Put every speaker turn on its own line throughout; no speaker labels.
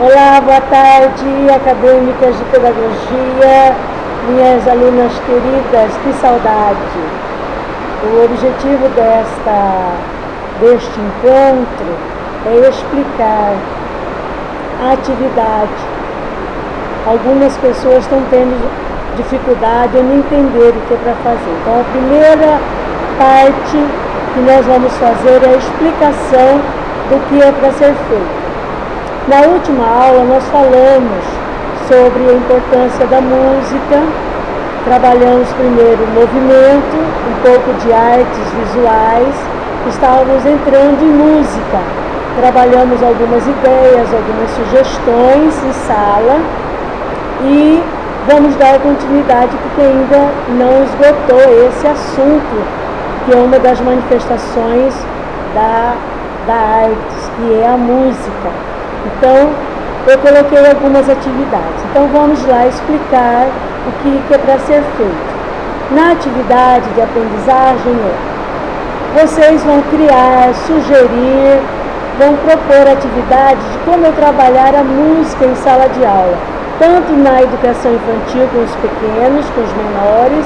Olá, boa tarde, acadêmicas de pedagogia, minhas alunas queridas, que saudade! O objetivo deste encontro é explicar a atividade. Algumas pessoas estão tendo dificuldade em entender o que é para fazer. Então, a primeira parte que nós vamos fazer é a explicação do que é para ser feito. Na última aula nós falamos sobre a importância da música, trabalhamos primeiro o movimento, um pouco de artes visuais, estávamos entrando em música, trabalhamos algumas ideias, algumas sugestões em sala e vamos dar continuidade porque ainda não esgotou esse assunto, que é uma das manifestações da artes, que é a música. Então, eu coloquei algumas atividades. Então, vamos lá explicar o que é para ser feito. Na atividade de aprendizagem, vocês vão criar, sugerir, vão propor atividades de como eu trabalhar a música em sala de aula, tanto na educação infantil com os pequenos, com os menores,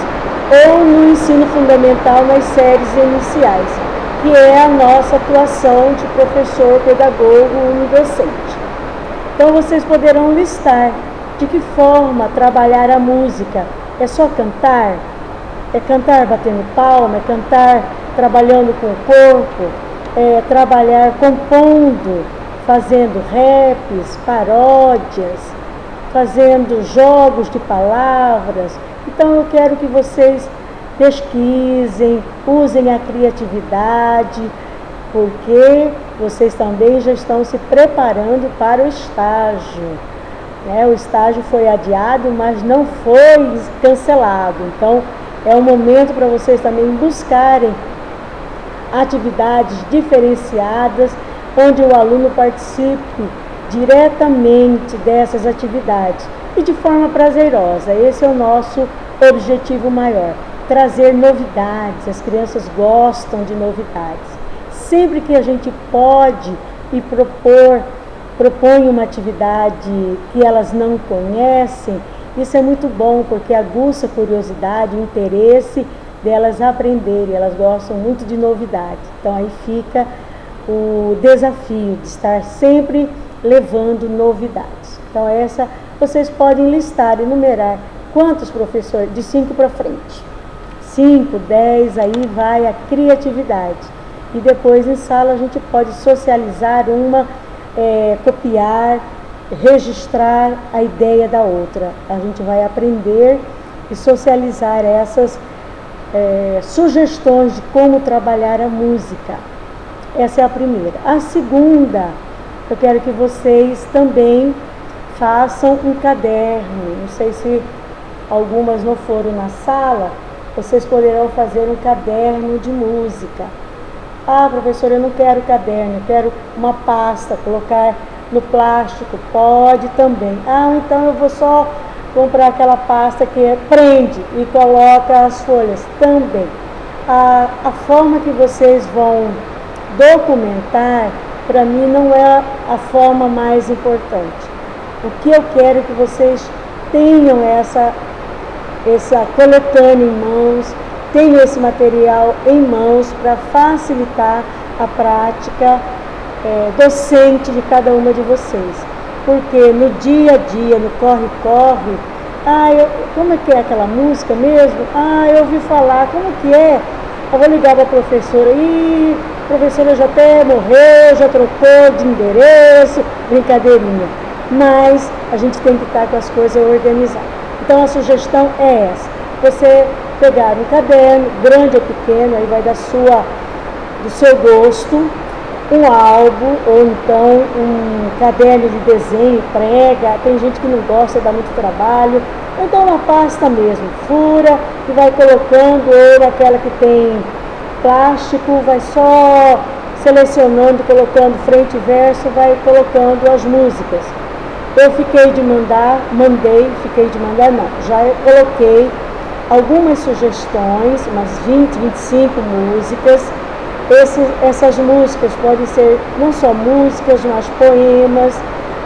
ou no ensino fundamental nas séries iniciais, que é a nossa atuação de professor, pedagogo, unidocente. Então vocês poderão listar de que forma trabalhar a música. É só cantar? É cantar batendo palma? É cantar trabalhando com o corpo? É trabalhar compondo, fazendo raps, paródias, fazendo jogos de palavras? Então eu quero que vocês pesquisem, usem a criatividade, porque vocês também já estão se preparando para o estágio. O estágio foi adiado, mas não foi cancelado. Então, é um momento para vocês também buscarem atividades diferenciadas, onde o aluno participe diretamente dessas atividades e de forma prazerosa. Esse é o nosso objetivo maior. Trazer novidades, as crianças gostam de novidades. Sempre que a gente pode e propõe uma atividade que elas não conhecem, isso é muito bom, porque aguça a curiosidade, o interesse delas aprenderem, elas gostam muito de novidades. Então aí fica o desafio de estar sempre levando novidades. Então essa vocês podem listar, enumerar quantos professores, de 5 para frente. 5, 10, aí vai a criatividade. E depois em sala a gente pode socializar copiar, registrar a ideia da outra. A gente vai aprender e socializar essas sugestões de como trabalhar a música. Essa é a primeira. A segunda, eu quero que vocês também façam um caderno. Não sei se algumas não foram na sala, vocês poderão fazer um caderno de música. Ah, professora, eu não quero caderno, eu quero uma pasta, colocar no plástico. Pode também. Ah, então eu vou só comprar aquela pasta que prende e coloca as folhas. Também. A forma que vocês vão documentar, para mim, não é a forma mais importante. O que eu quero é que vocês tenham essa coletânea em mãos, tenho esse material em mãos para facilitar a prática docente de cada uma de vocês. Porque no dia a dia, no corre-corre, como é que é aquela música mesmo? Eu ouvi falar, como que é? Eu vou ligar para a professora, a professora já até morreu, já trocou de endereço, brincadeirinha. Mas a gente tem que estar com as coisas organizadas. Então a sugestão é essa, você pegar um caderno, grande ou pequeno, aí vai do seu gosto, um álbum, ou então um caderno de desenho, prega, tem gente que não gosta, dá muito trabalho, então uma pasta mesmo, fura e vai colocando, ou aquela que tem plástico, vai só selecionando, colocando frente e verso, vai colocando as músicas. Eu fiquei de mandar não, já coloquei algumas sugestões, umas 20, 25 músicas. Essas músicas podem ser não só músicas, mas poemas,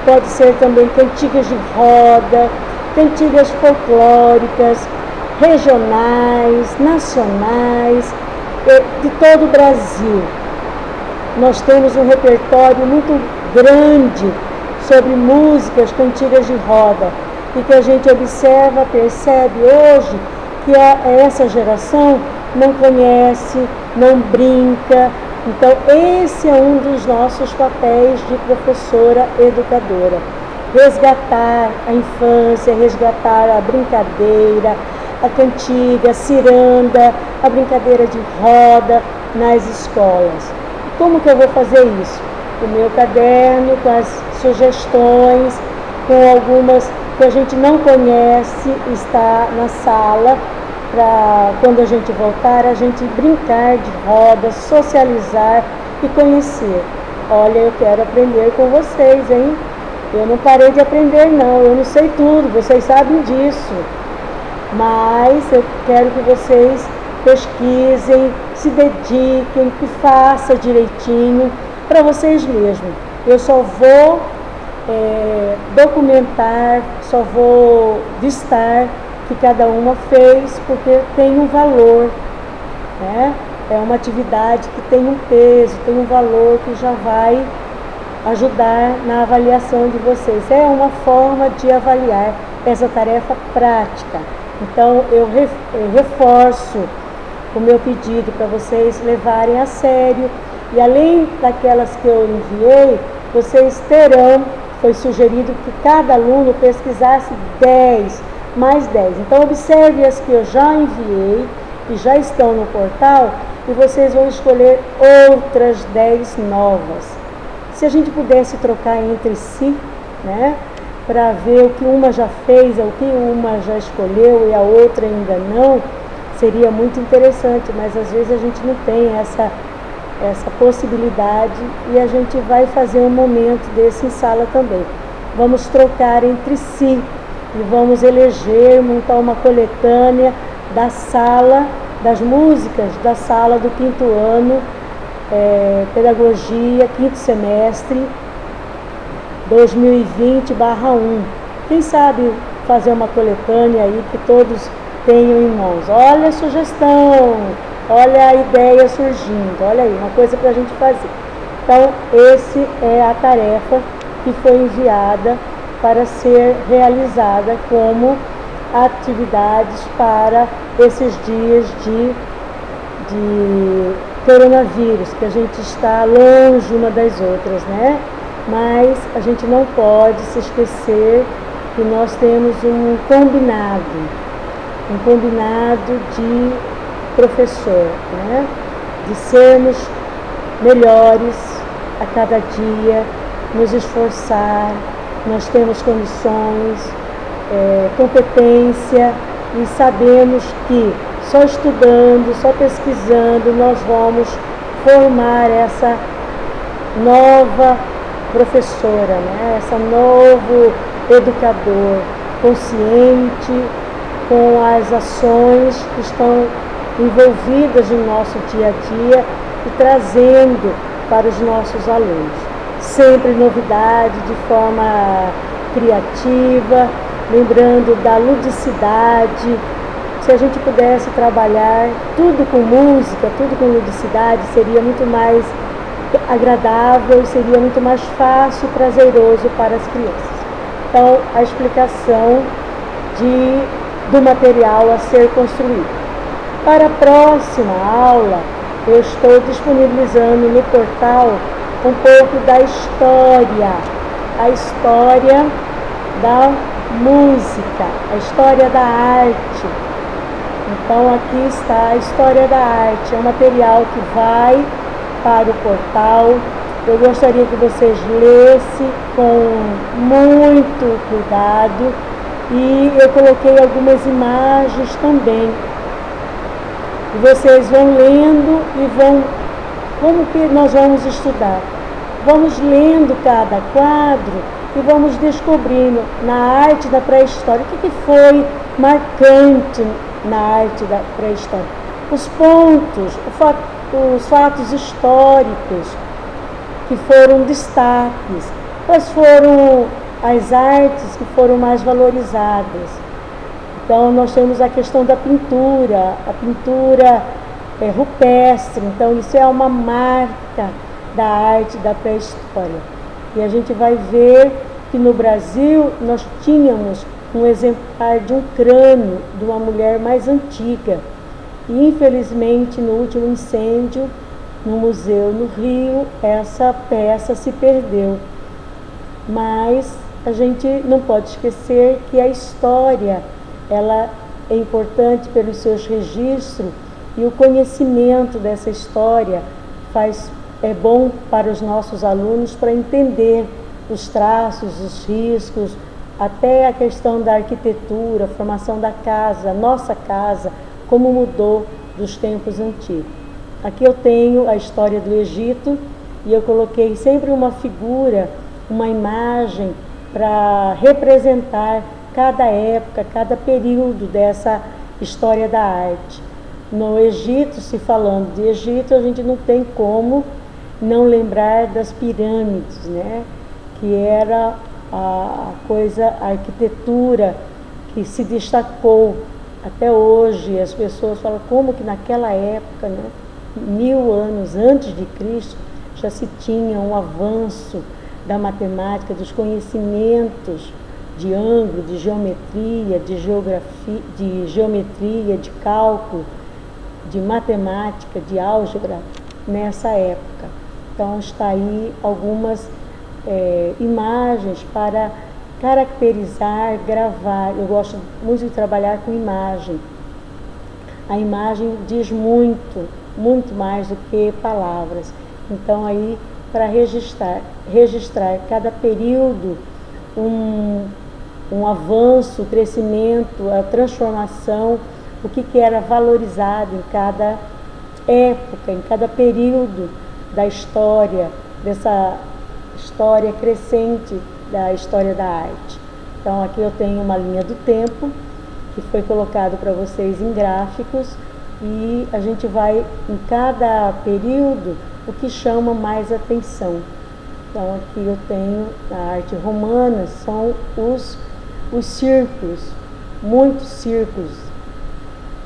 pode ser também cantigas de roda, cantigas folclóricas, regionais, nacionais, de todo o Brasil. Nós temos um repertório muito grande sobre músicas, cantigas de roda, e que a gente observa, percebe hoje que essa geração não conhece, não brinca. Então esse é um dos nossos papéis de professora educadora, resgatar a infância, resgatar a brincadeira, a cantiga, a ciranda, a brincadeira de roda nas escolas. Como que eu vou fazer isso? O meu caderno com as sugestões, com algumas que a gente não conhece, está na sala, para quando a gente voltar, a gente brincar de roda, socializar e conhecer. Olha, eu quero aprender com vocês, hein? Eu não parei de aprender não, eu não sei tudo, vocês sabem disso. Mas eu quero que vocês pesquisem, se dediquem, que façam direitinho para vocês mesmos. Eu só vou documentar, só vou listar que cada uma fez, porque tem um valor, né? É uma atividade que tem um peso, tem um valor que já vai ajudar na avaliação de vocês. É uma forma de avaliar essa tarefa prática. Então eu reforço o meu pedido para vocês levarem a sério, e além daquelas que eu enviei, vocês terão, foi sugerido que cada aluno pesquisasse 10, mais 10. Então observe as que eu já enviei e já estão no portal, e vocês vão escolher outras 10 novas. Se a gente pudesse trocar entre si, né, para ver o que uma já fez, o que uma já escolheu e a outra ainda não, seria muito interessante, mas às vezes a gente não tem essa possibilidade, e a gente vai fazer um momento desse em sala também. Vamos trocar entre si e vamos eleger, montar uma coletânea da sala, das músicas da sala do 5º ano, Pedagogia, 5º semestre, 2020/1. Quem sabe fazer uma coletânea aí que todos tenham em mãos. Olha a sugestão, olha a ideia surgindo, olha aí, uma coisa para a gente fazer. Então, essa é a tarefa que foi enviada para ser realizada como atividades para esses dias de coronavírus, que a gente está longe uma das outras, né? Mas a gente não pode se esquecer que nós temos um combinado de professor, né? De sermos melhores a cada dia, nos esforçar. Nós temos condições, competência, e sabemos que só estudando, só pesquisando, nós vamos formar essa nova professora, né? Essa novo educador consciente com as ações que estão envolvidas no nosso dia a dia e trazendo para os nossos alunos. Sempre novidade, de forma criativa, lembrando da ludicidade. Se a gente pudesse trabalhar tudo com música, tudo com ludicidade, seria muito mais agradável, seria muito mais fácil e prazeroso para as crianças. Então, a explicação do material a ser construído. Para a próxima aula, eu estou disponibilizando no portal um pouco da história, a história da música, a história da arte. Então aqui está a história da arte, é um material que vai para o portal. Eu gostaria que vocês lessem com muito cuidado, e eu coloquei algumas imagens também. E vocês vão lendo e vão... Como que nós vamos estudar? Vamos lendo cada quadro e vamos descobrindo na arte da pré-história o que foi marcante na arte da pré-história. Os pontos, os fatos históricos que foram destaques, quais foram as artes que foram mais valorizadas. Então, nós temos a questão da pintura, a pintura rupestre. Então, isso é uma marca da arte da pré-história. E a gente vai ver que no Brasil nós tínhamos um exemplar de um crânio de uma mulher mais antiga. E, infelizmente, no último incêndio, no museu no Rio, essa peça se perdeu. Mas a gente não pode esquecer que a história, ela é importante pelos seus registros, e o conhecimento dessa história é bom para os nossos alunos para entender os traços, os riscos, até a questão da arquitetura, a formação da casa, nossa casa, como mudou dos tempos antigos. Aqui eu tenho a história do Egito e eu coloquei sempre uma figura, uma imagem para representar cada época, cada período dessa história da arte. No Egito, se falando de Egito, a gente não tem como não lembrar das pirâmides, né? Que era a arquitetura que se destacou até hoje. As pessoas falam como que naquela época, né, 1000 anos antes de Cristo, já se tinha um avanço da matemática, dos conhecimentos de ângulo, de geometria, de geometria, de cálculo, de matemática, de álgebra nessa época. Então está aí algumas imagens para caracterizar, gravar. Eu gosto muito de trabalhar com imagem. A imagem diz muito, muito mais do que palavras. Então aí, para registrar cada período, um avanço, crescimento, a transformação, o que era valorizado em cada época, em cada período da história, dessa história crescente da história da arte. Então aqui eu tenho uma linha do tempo que foi colocado para vocês em gráficos, e a gente vai em cada período o que chama mais atenção. Então aqui eu tenho a arte romana, são os círculos, muitos círculos,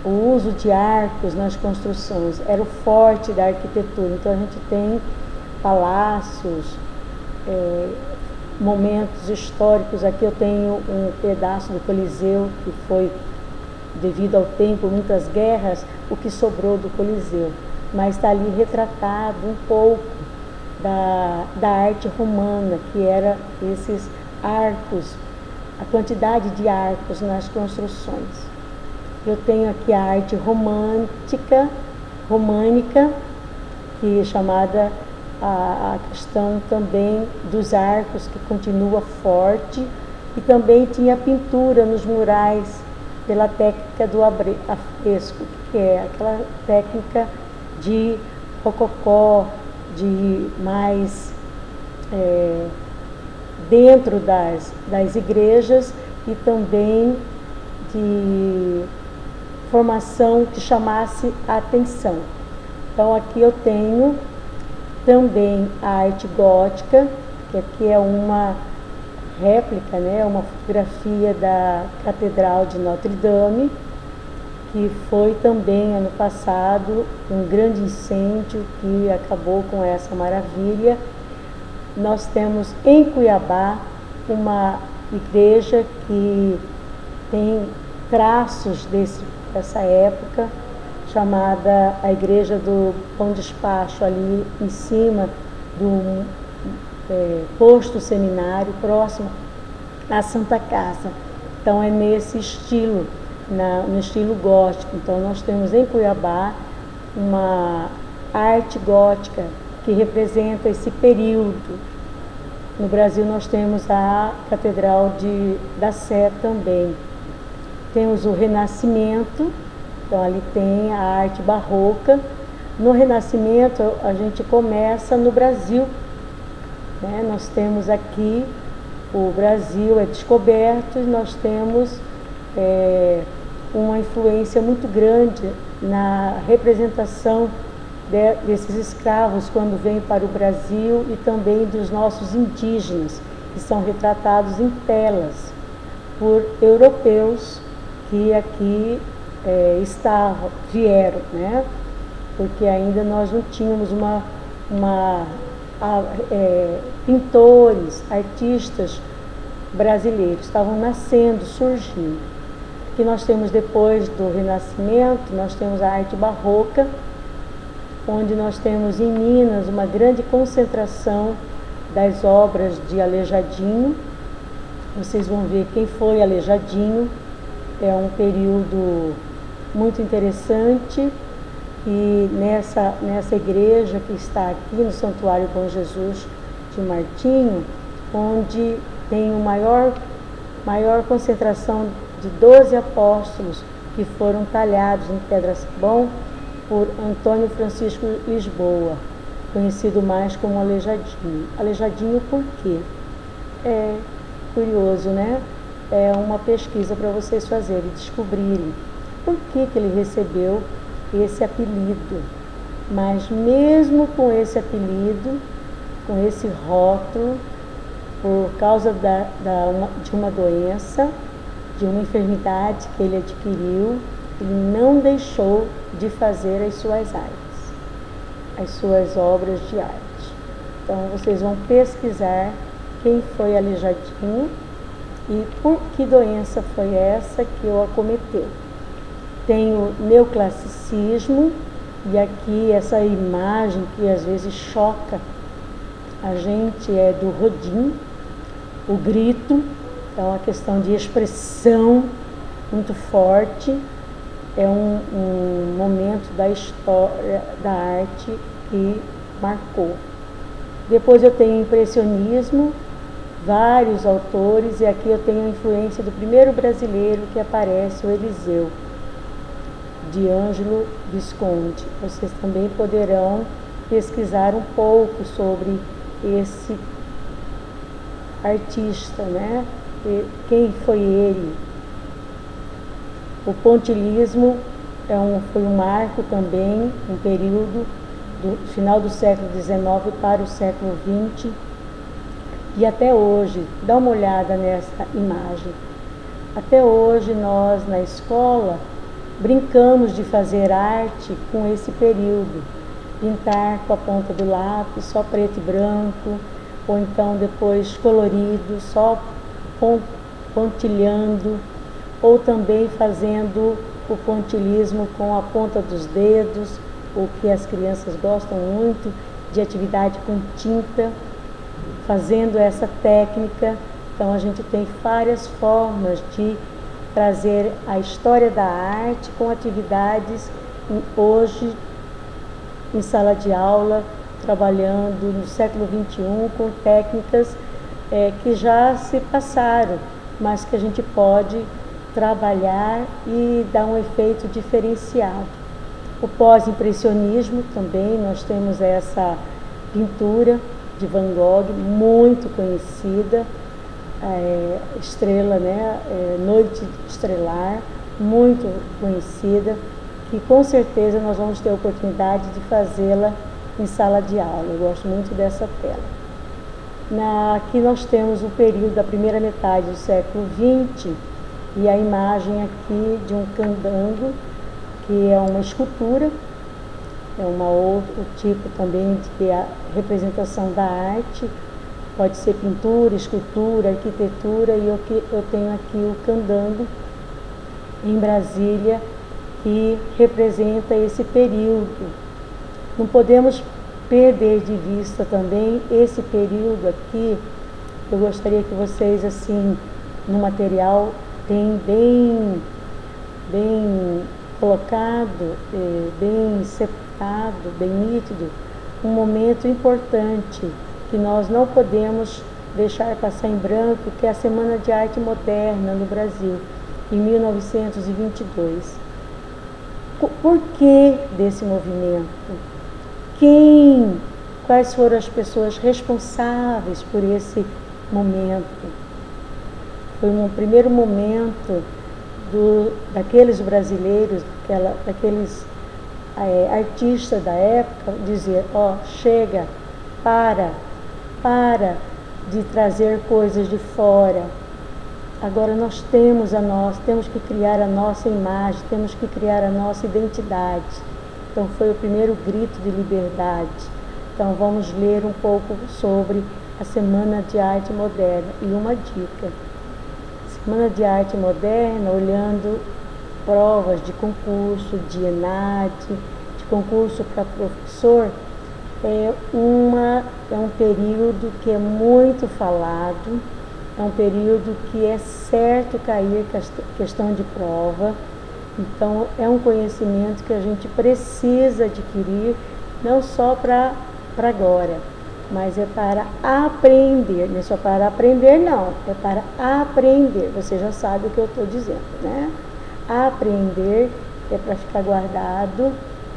o uso de arcos nas construções, era o forte da arquitetura. Então a gente tem palácios, momentos históricos. Aqui eu tenho um pedaço do Coliseu que foi, devido ao tempo, muitas guerras, o que sobrou do Coliseu, mas está ali retratado um pouco da arte romana, que era esses arcos, a quantidade de arcos nas construções. Eu tenho aqui a arte românica, que é chamada a questão também dos arcos, que continua forte, e também tinha pintura nos murais pela técnica do afresco, que é aquela técnica de rococó, de mais dentro das igrejas, e também de formação que chamasse a atenção. Então aqui eu tenho também a arte gótica, que aqui é uma réplica, né, uma fotografia da Catedral de Notre Dame, que foi também ano passado um grande incêndio que acabou com essa maravilha. Nós temos em Cuiabá uma igreja que tem traços dessa época, chamada a Igreja do Pão Despacho, ali em cima do posto seminário, próximo à Santa Casa. Então é nesse estilo, no estilo gótico. Então nós temos em Cuiabá uma arte gótica que representa esse período. No Brasil nós temos a Catedral da Sé também. Temos o Renascimento, então ali tem a arte barroca. No Renascimento a gente começa no Brasil, né? Nós temos aqui, o Brasil é descoberto, e nós temos uma influência muito grande na representação desses escravos quando vêm para o Brasil e também dos nossos indígenas, que são retratados em telas por europeus que aqui vieram, né? Porque ainda nós não tínhamos pintores, artistas brasileiros, estavam nascendo, surgindo. Que nós temos depois do Renascimento, nós temos a arte barroca, onde nós temos em Minas uma grande concentração das obras de Aleijadinho. Vocês vão ver quem foi Aleijadinho, é um período muito interessante. E nessa igreja que está aqui no Santuário Bom Jesus de Martinho, onde tem a maior concentração de 12 apóstolos que foram talhados em pedra-sabão por Antônio Francisco Lisboa, conhecido mais como Aleijadinho. Aleijadinho por quê? É curioso, né? É uma pesquisa para vocês fazerem, descobrirem por que ele recebeu esse apelido. Mas mesmo com esse apelido, com esse rótulo, por causa de uma doença, de uma enfermidade que ele adquiriu, ele não deixou de fazer as suas artes, as suas obras de arte. Então vocês vão pesquisar quem foi Aleijadinho e por que doença foi essa que o acometeu. Tem o neoclassicismo, e aqui essa imagem que às vezes choca a gente é do Rodin, o grito. Então a questão de expressão muito forte, é um momento da história da arte que marcou. Depois eu tenho o impressionismo, vários autores, e aqui eu tenho a influência do primeiro brasileiro que aparece, o Eliseu, de Ângelo Visconti. Vocês também poderão pesquisar um pouco sobre esse artista, né? E quem foi ele? O pontilhismo foi um marco também, um período do final do século XIX para o século XX, e até hoje, dá uma olhada nessa imagem. Até hoje nós na escola brincamos de fazer arte com esse período, pintar com a ponta do lápis, só preto e branco, ou então depois colorido, só pontilhando, ou também fazendo o pontilhismo com a ponta dos dedos, o que as crianças gostam muito, de atividade com tinta, fazendo essa técnica. Então a gente tem várias formas de trazer a história da arte com atividades hoje em sala de aula, trabalhando no século XXI com técnicas que já se passaram, mas que a gente pode trabalhar e dar um efeito diferenciado. O pós-impressionismo também, nós temos essa pintura de Van Gogh, muito conhecida, Estrela, né? Noite Estrelar, muito conhecida, que com certeza nós vamos ter a oportunidade de fazê-la em sala de aula. Eu gosto muito dessa tela. Aqui nós temos o período da primeira metade do século XX e a imagem aqui de um candango, que é uma escultura, é outro tipo também de representação da arte. Pode ser pintura, escultura, arquitetura, e eu tenho aqui o candango em Brasília, que representa esse período. Não podemos perder de vista também esse período aqui. Eu gostaria que vocês, assim, no material, tem bem colocado, bem separado, bem nítido, um momento importante que nós não podemos deixar passar em branco, que é a Semana de Arte Moderna no Brasil, em 1922. Por que desse movimento? Quais foram as pessoas responsáveis por esse momento? Foi um primeiro momento daqueles brasileiros, daqueles artista da época dizer, chega, para de trazer coisas de fora. Agora nós temos que criar a nossa imagem, temos que criar a nossa identidade. Então foi o primeiro grito de liberdade. Então vamos ler um pouco sobre a Semana de Arte Moderna. E uma dica: Semana de Arte Moderna, olhando provas de concurso, de ENAD, de concurso para professor, é um período que é muito falado, é um período que é certo cair questão de prova. Então é um conhecimento que a gente precisa adquirir, não só para agora, mas é para aprender. Não é só para aprender, não, é para aprender. Você já sabe o que eu estou dizendo, né? Aprender é para ficar guardado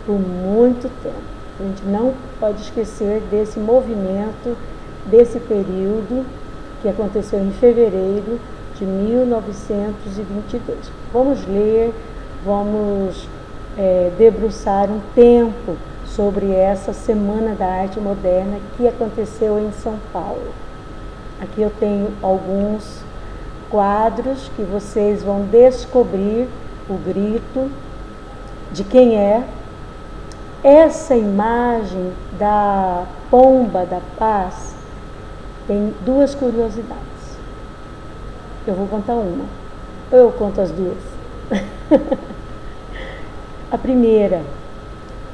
por muito tempo. A gente não pode esquecer desse movimento, desse período que aconteceu em fevereiro de 1922. Vamos ler, vamos debruçar um tempo sobre essa Semana da Arte Moderna que aconteceu em São Paulo. Aqui eu tenho alguns quadros que vocês vão descobrir o grito de quem é. Essa imagem da pomba da paz tem duas curiosidades. Eu vou contar uma, ou eu conto as duas. A primeira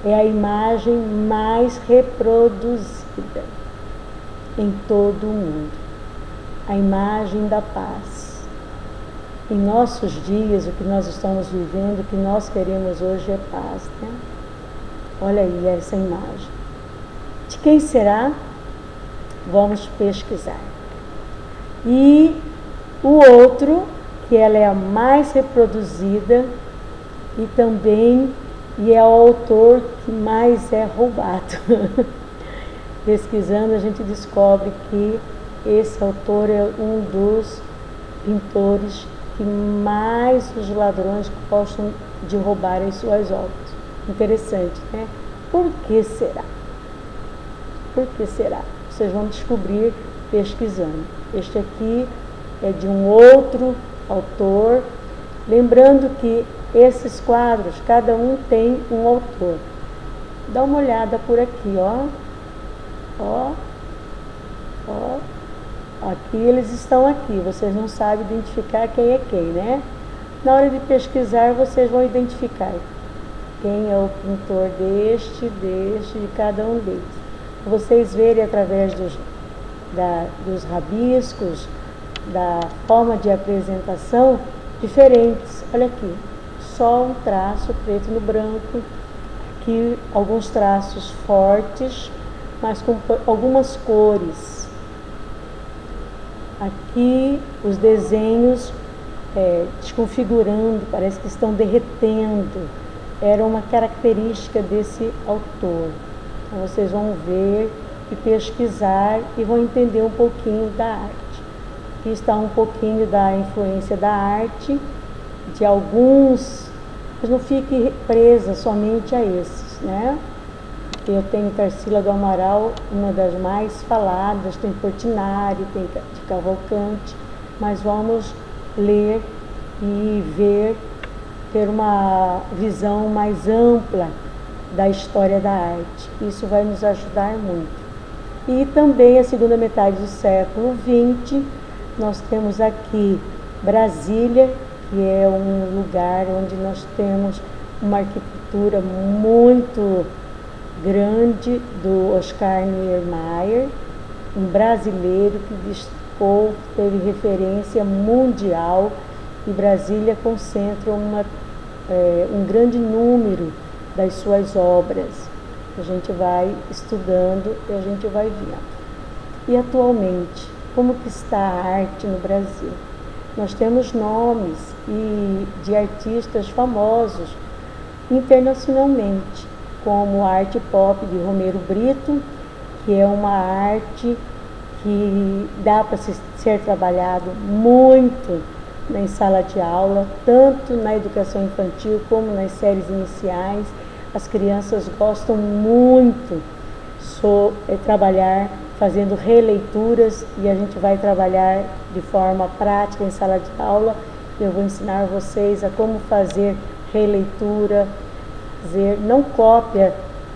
é a imagem mais reproduzida em todo o mundo, a imagem da paz. Em nossos dias, o que nós estamos vivendo, o que nós queremos hoje é paz, né? Olha aí essa imagem. De quem será? Vamos pesquisar. E o outro, que ela é a mais reproduzida e também é o autor que mais é roubado. Pesquisando, a gente descobre que esse autor é um dos pintores que mais os ladrões gostam de roubar as suas obras. Interessante, né? Por que será? Por que será? Vocês vão descobrir pesquisando. Este aqui é de um outro autor. Lembrando que esses quadros, cada um tem um autor. Dá uma olhada por aqui, ó. Aqui eles estão aqui. Vocês não sabem identificar quem é quem, né? Na hora de pesquisar, vocês vão identificar quem é o pintor de cada um deles. Vocês verem através dos rabiscos, da forma de apresentação, diferentes. Olha aqui, só um traço preto no branco, aqui alguns traços fortes, mas com algumas cores. Aqui os desenhos desconfigurando, parece que estão derretendo. Era uma característica desse autor. Então vocês vão ver e pesquisar e vão entender um pouquinho da arte. Aqui está um pouquinho da influência da arte, de alguns, mas não fique presa somente a esses, né? Eu tenho Tarsila do Amaral, uma das mais faladas, tem Portinari, tem de Cavalcante, mas vamos ler e ver, ter uma visão mais ampla da história da arte. Isso vai nos ajudar muito. E também a segunda metade do século XX, nós temos aqui Brasília, que é um lugar onde nós temos uma arquitetura muito grande do Oscar Niemeyer, um brasileiro que teve referência mundial, e Brasília concentra um grande número das suas obras. A gente vai estudando e a gente vai vendo. E atualmente, como que está a arte no Brasil? Nós temos nomes de artistas famosos internacionalmente, como a arte pop de Romero Brito, que é uma arte que dá para ser trabalhado muito em sala de aula, tanto na educação infantil como nas séries iniciais, as crianças gostam muito de trabalhar fazendo releituras, e a gente vai trabalhar de forma prática em sala de aula. Eu vou ensinar vocês a como fazer releitura, não cópia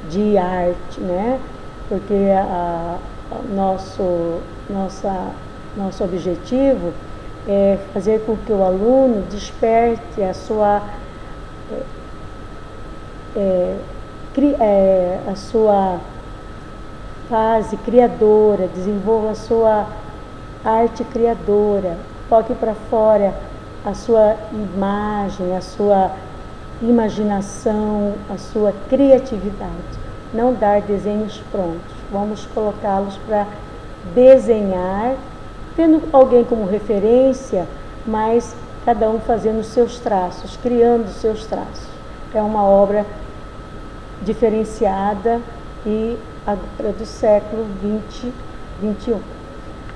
de arte, né? Porque nosso objetivo é fazer com que o aluno desperte a sua fase criadora, desenvolva a sua arte criadora, coloque para fora a sua imagem, a sua imaginação, a sua criatividade. Não dar desenhos prontos, vamos colocá-los para desenhar, tendo alguém como referência, mas cada um fazendo os seus traços, criando os seus traços. É uma obra diferenciada e agora do século 21.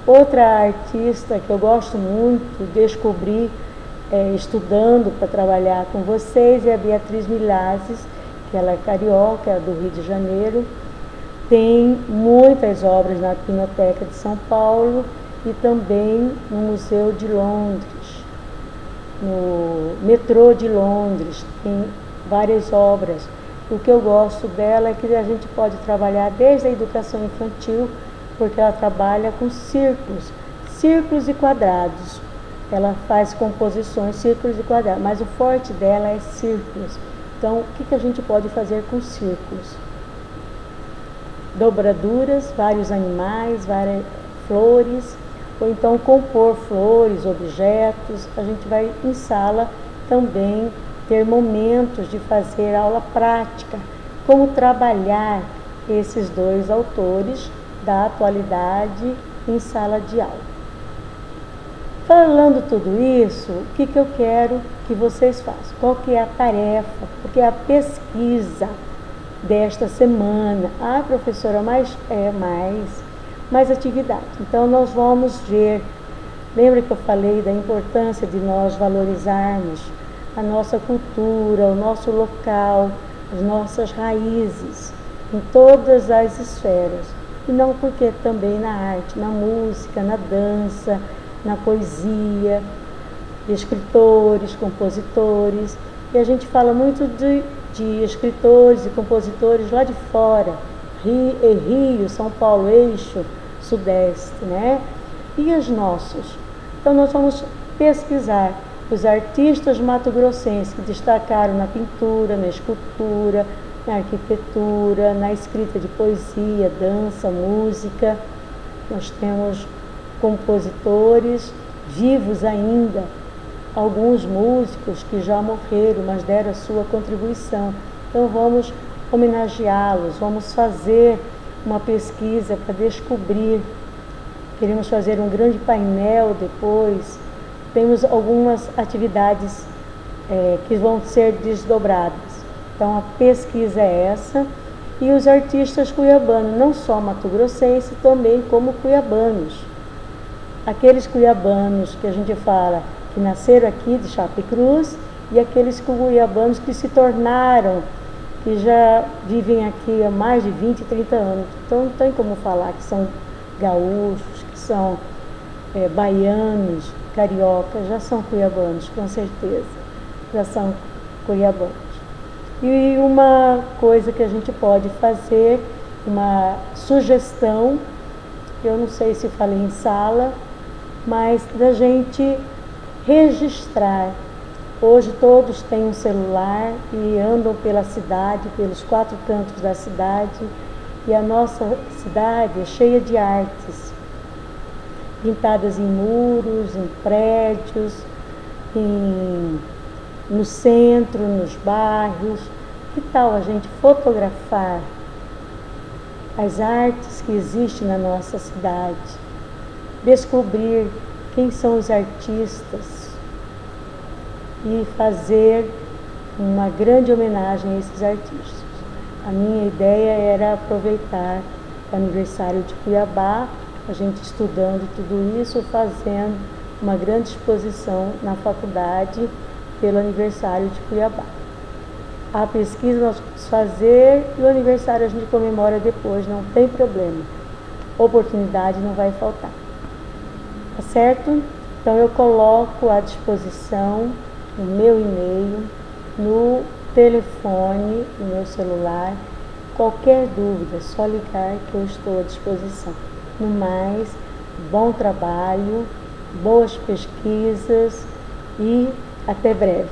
Outra artista que eu gosto muito, descobri estudando para trabalhar com vocês, é a Beatriz Milazes, que ela é carioca, é do Rio de Janeiro, tem muitas obras na Pinacoteca de São Paulo e também no Museu de Londres, no metrô de Londres, tem várias obras. O que eu gosto dela é que a gente pode trabalhar desde a educação infantil, porque ela trabalha com círculos e quadrados. Ela faz composições, círculos e quadrados, mas o forte dela é círculos. Então, o que a gente pode fazer com círculos? Dobraduras, vários animais, várias flores, ou então compor flores, objetos. A gente vai em sala também ter momentos de fazer aula prática, como trabalhar esses dois autores da atualidade em sala de aula. Falando tudo isso, o que eu quero que vocês façam? Qual que é a tarefa? Porque é a pesquisa desta semana. Ah, professora, mais atividade. Então, nós vamos ver, lembra que eu falei da importância de nós valorizarmos a nossa cultura, o nosso local, as nossas raízes, em todas as esferas. E não porque também na arte, na música, na dança, na poesia, escritores, compositores. E a gente fala muito de escritores e compositores lá de fora, Rio, São Paulo, eixo, sudeste, né? E os nossos? Então nós vamos pesquisar os artistas mato-grossenses que destacaram na pintura, na escultura, na arquitetura, na escrita de poesia, dança, música. Nós temos compositores vivos ainda, alguns músicos que já morreram, mas deram a sua contribuição. Então vamos homenageá-los, vamos fazer uma pesquisa para descobrir. Queremos fazer um grande painel depois. Temos algumas atividades que vão ser desdobradas. Então a pesquisa é essa. E os artistas cuiabanos, não só mato-grossenses, também como cuiabanos. Aqueles cuiabanos que a gente fala que nasceram aqui de Chapecruz e aqueles cuiabanos que se tornaram, que já vivem aqui há mais de 20, 30 anos. Então não tem como falar que são gaúchos, que são baianos, cariocas, já são cuiabanos, com certeza, já são cuiabanos. E uma coisa que a gente pode fazer, uma sugestão, eu não sei se falei em sala, mas da gente registrar. Hoje todos têm um celular e andam pela cidade, pelos 4 cantos da cidade, e a nossa cidade é cheia de artes, pintadas em muros, em prédios, no centro, nos bairros. Que tal a gente fotografar as artes que existem na nossa cidade, descobrir quem são os artistas e fazer uma grande homenagem a esses artistas. A minha ideia era aproveitar o aniversário de Cuiabá, a gente estudando tudo isso, fazendo uma grande exposição na faculdade pelo aniversário de Cuiabá. A pesquisa nós vamos fazer e o aniversário a gente comemora depois, não tem problema. Oportunidade não vai faltar. Tá certo? Então eu coloco à disposição o meu e-mail no telefone, no meu celular. Qualquer dúvida, é só ligar que eu estou à disposição. No mais, bom trabalho, boas pesquisas e até breve.